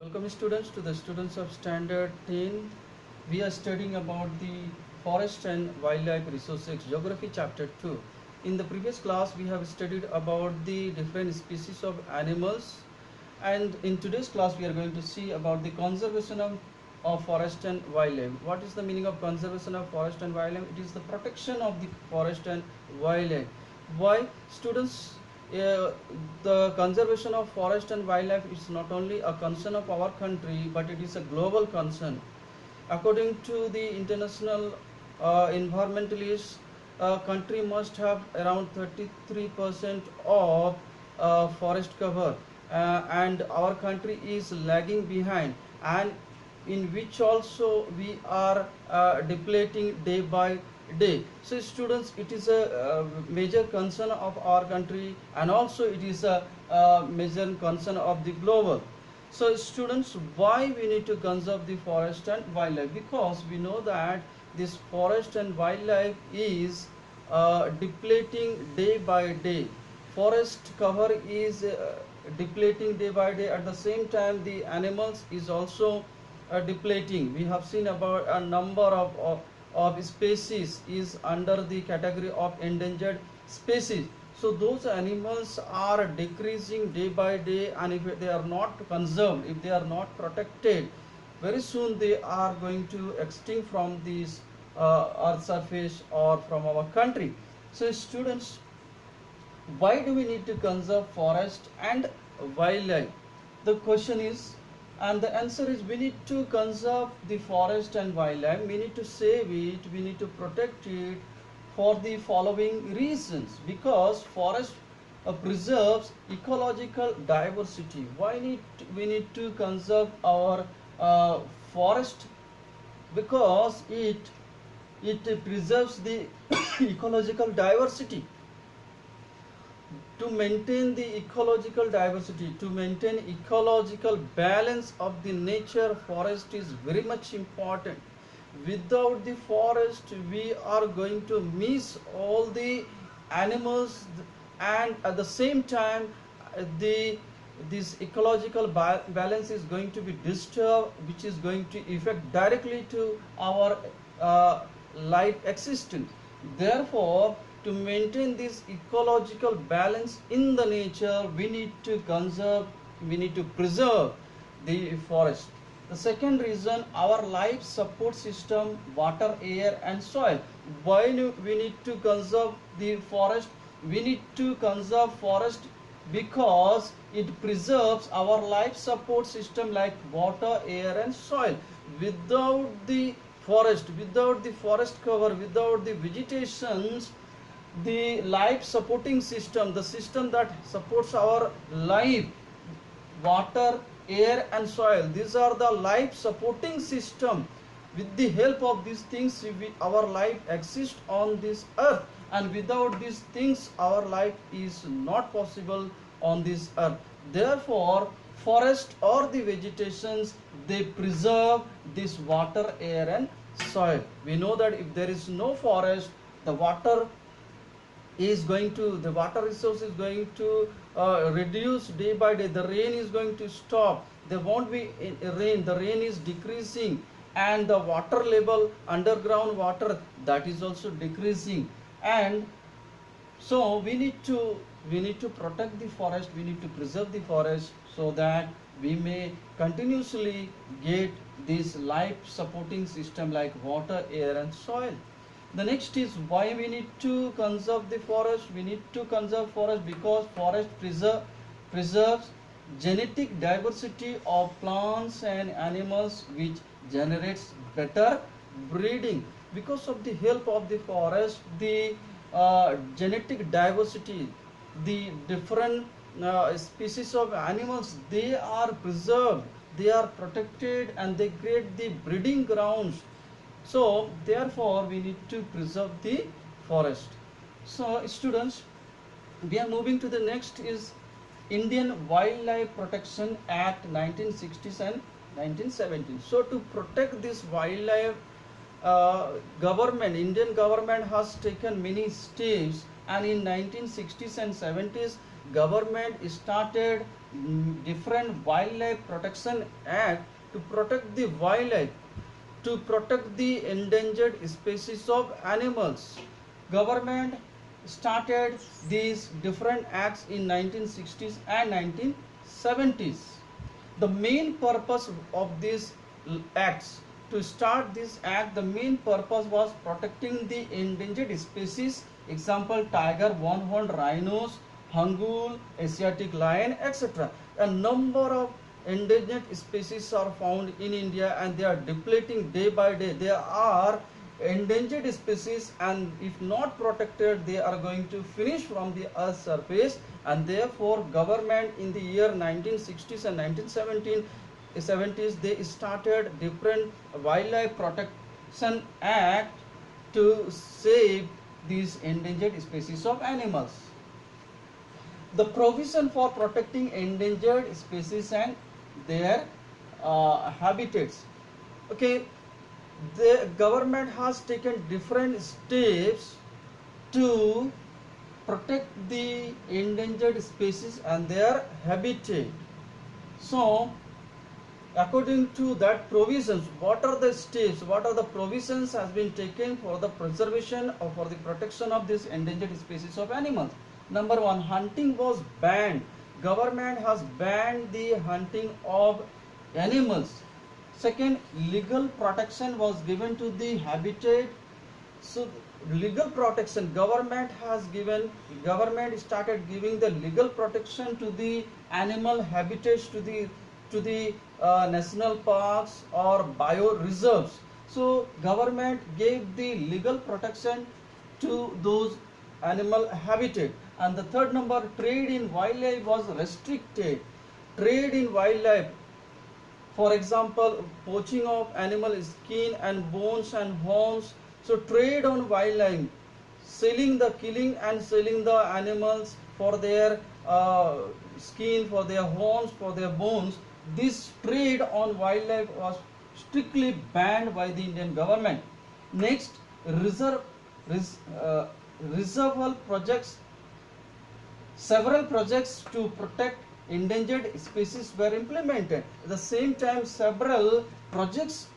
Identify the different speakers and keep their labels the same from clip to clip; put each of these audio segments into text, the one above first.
Speaker 1: Welcome students to the students of standard 10. We are studying about the forest and wildlife resources geography chapter 2. In the previous class we have studied about the different species of animals, and in today's class we are going to see about the conservation of forest and wildlife. What is the meaning of conservation of forest and wildlife? It is the protection of the forest and wildlife. Why students? uh, the conservation of forest and wildlife is not only a concern of our country, but it is a global concern. According to the international environmentalists, a country must have around 33% of forest cover, and our country is lagging behind, and in which also we are depleting day by day. So students, it is a major concern of our country, and also it is a major concern of the global. So students, why we need to conserve the forest and wildlife? Because we know that this forest and wildlife is depleting day by day. Forest cover is depleting day by day. At the same time, the animals is also depleting. We have seen about a number of species is under the category of endangered species. So those animals are decreasing day by day, and if they are not conserved, if they are not protected, very soon they are going to extinct from this earth surface or from our country. So students, why do we need to conserve forest and wildlife? The question is, and the answer is, we need to conserve the forest and wildlife, we need to save it, we need to protect it for the following reasons. Because forest preserves ecological diversity. We need to conserve our forest? Because it preserves the ecological diversity. To maintain the ecological diversity, to maintain ecological balance of the nature, forest is very much important. Without the forest, we are going to miss all the animals, and at the same time, the this ecological balance is going to be disturbed, which is going to affect directly to our life existence. Therefore, to maintain this ecological balance in the nature, we need to conserve, we need to preserve the forest. The second reason, our life support system, water, air and soil. Why we need to conserve the forest? We need to conserve forest because it preserves our life support system like water, air and soil. Without the forest cover, without the vegetations, the life supporting system, the system that supports our life, water, air and soil, these are the life supporting system. With the help of these things, our life exists on this earth, and without these things our life is not possible on this earth. Therefore, forest or the vegetations, they preserve this water, air and soil. We know that if there is no forest, the the water resource is going to reduce day by day. The rain is going to stop, there won't be rain, the rain is decreasing, and the water level, underground water, that is also decreasing. And so we need to protect the forest, we need to preserve the forest, so that we may continuously get this life supporting system like water, air and soil. The next is, why we need to conserve the forest? We need to conserve forest because forest preserves genetic diversity of plants and animals, which generates better breeding. Because of the help of the forest, the genetic diversity, the different species of animals, they are preserved, they are protected, and they create the breeding grounds. So therefore we need to preserve the forest. So students, we are moving to the next is Indian Wildlife Protection Act 1960 and 1917. So to protect this wildlife, Indian government has taken many steps, and in 1960s and 70s government started different wildlife protection act to protect the wildlife, to protect the endangered species of animals. Government started these different acts in 1960s and 1970s. The main purpose of these acts, to start this act, the main purpose was protecting the endangered species, example tiger, one-horned rhinos, hangul, Asiatic lion, etc. A number of endangered species are found in India and they are depleting day by day. They are endangered species, and if not protected they are going to finish from the earth's surface, and therefore government in the year 1960s and 1970s they started different wildlife protection act to save these endangered species of animals. The provision for protecting endangered species and their habitats. Okay, the government has taken different steps to protect the endangered species and their habitat. So, according to that provisions, what are the steps, what are the provisions has been taken for the preservation or for the protection of this endangered species of animals? Number one, hunting was banned. Government has banned the hunting of animals. Second, legal protection was given to the habitat. So legal protection, government started giving the legal protection to the animal habitats, to the national parks or bioreserves. So government gave the legal protection to those animal habitat. And the third number, trade in wildlife was restricted. Trade in wildlife, for example, poaching of animal skin and bones and horns. So trade on wildlife, killing and selling the animals for their skin, for their horns, for their bones. This trade on wildlife was strictly banned by the Indian government. Next, reserve, res, reserval projects. Several projects to protect endangered species were implemented. At the same time, several projects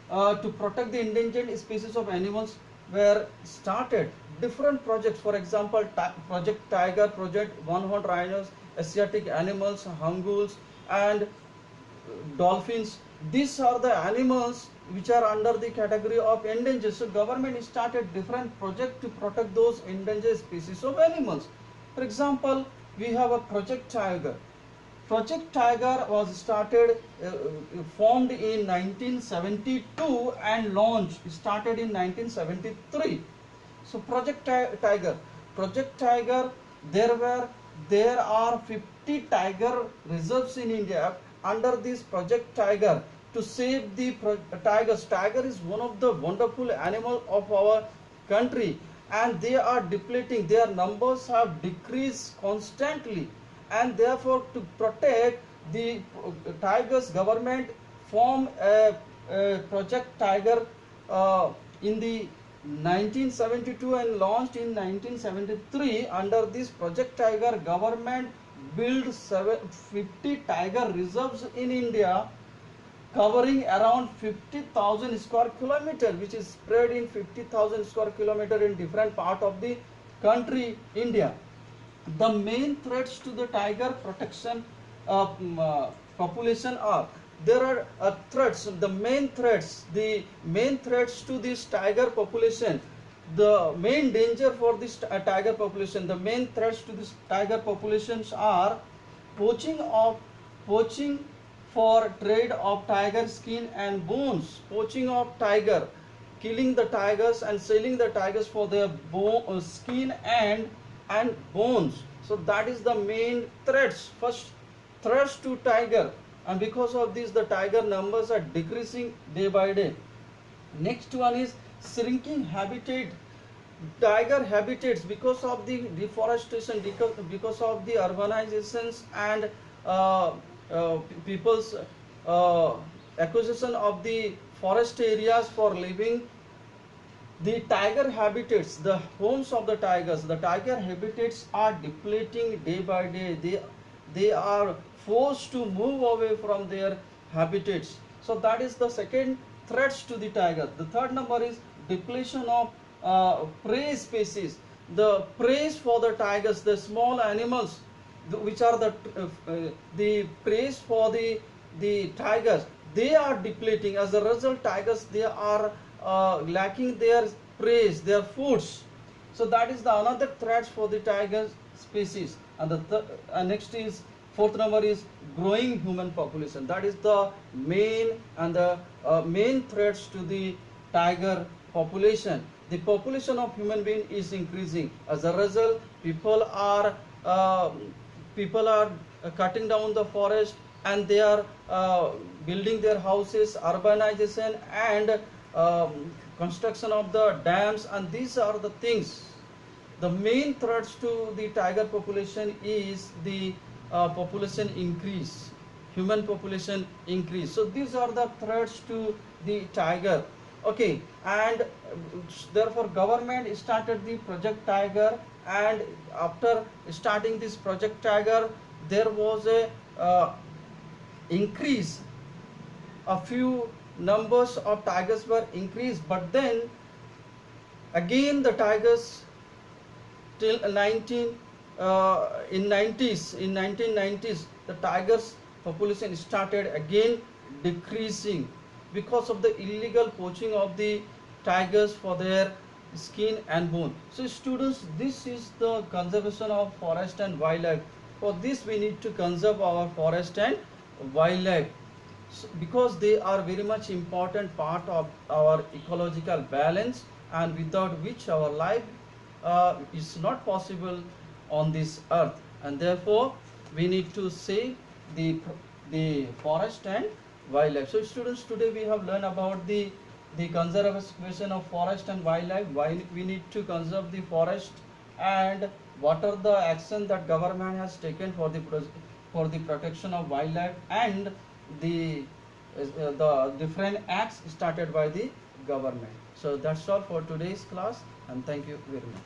Speaker 1: to protect the endangered species of animals were started. Different projects, for example, Project Tiger, Project One-Horned Rhinos, Asiatic animals, hanguls, and dolphins. These are the animals which are under the category of endangered. So government started different projects to protect those endangered species of animals. For example, we have a Project Tiger. Project Tiger was formed in 1972 and started in 1973. So Project Tiger, there are 50 tiger reserves in India under this Project Tiger to save the tigers. Tiger is one of the wonderful animal of our country, and they are depleting. Their numbers have decreased constantly, and therefore to protect the tigers, government formed a Project Tiger in the 1972 and launched in 1973. Under this Project Tiger, government built 50 tiger reserves in India, covering around 50,000 square kilometer, which is spread in 50,000 square kilometer in different part of the country, India. The main threats to the tiger protection population are, there are threats. The main threats to this tiger population, the main danger for this tiger population, the main threats to this tiger populations are poaching for trade of tiger skin and bones, poaching of tiger, killing the tigers and selling the tigers for their skin and bones. So that is the main threats, first threats to tiger, and because of this the tiger numbers are decreasing day by day. Next one is shrinking habitat, tiger habitats, because of the deforestation, because of the urbanizations and people's acquisition of the forest areas for living. the tiger habitats, the homes of the tigers, the tiger habitats are depleting day by day. They are forced to move away from their habitats. So that is the second threats to the tiger. The third number is depletion of prey species. The prey for the tigers, the small animals, which are the prey for the tigers, they are depleting. As a result, tigers, they are lacking their prey, their foods. So that is the another threat for the tiger species. And the next is fourth number is growing human population. That is the main and the main threats to the tiger population. The population of human being is increasing. As a result, uh, people are cutting down the forest, and they are building their houses, urbanization, and construction of the dams, and these are the things. The main threats to the tiger population is the population increase, human population increase. So these are the threats to the tiger. Okay, and therefore government started the Project Tiger, and after starting this Project Tiger, there was a increase. A few numbers of tigers were increased, but then again the tigers till 1990s, the tigers population started again decreasing because of the illegal poaching of the tigers for their skin and bone. So students, this is the conservation of forest and wildlife. For this we need to conserve our forest and wildlife, because they are very much important part of our ecological balance, and without which our life is not possible on this earth. And therefore we need to save the forest and wildlife. So students, today we have learned about the conservation of forest and wildlife, why we need to conserve the forest, and what are the action that government has taken for the protection of wildlife, and the different acts started by the government. So that's all for today's class, and thank you very much.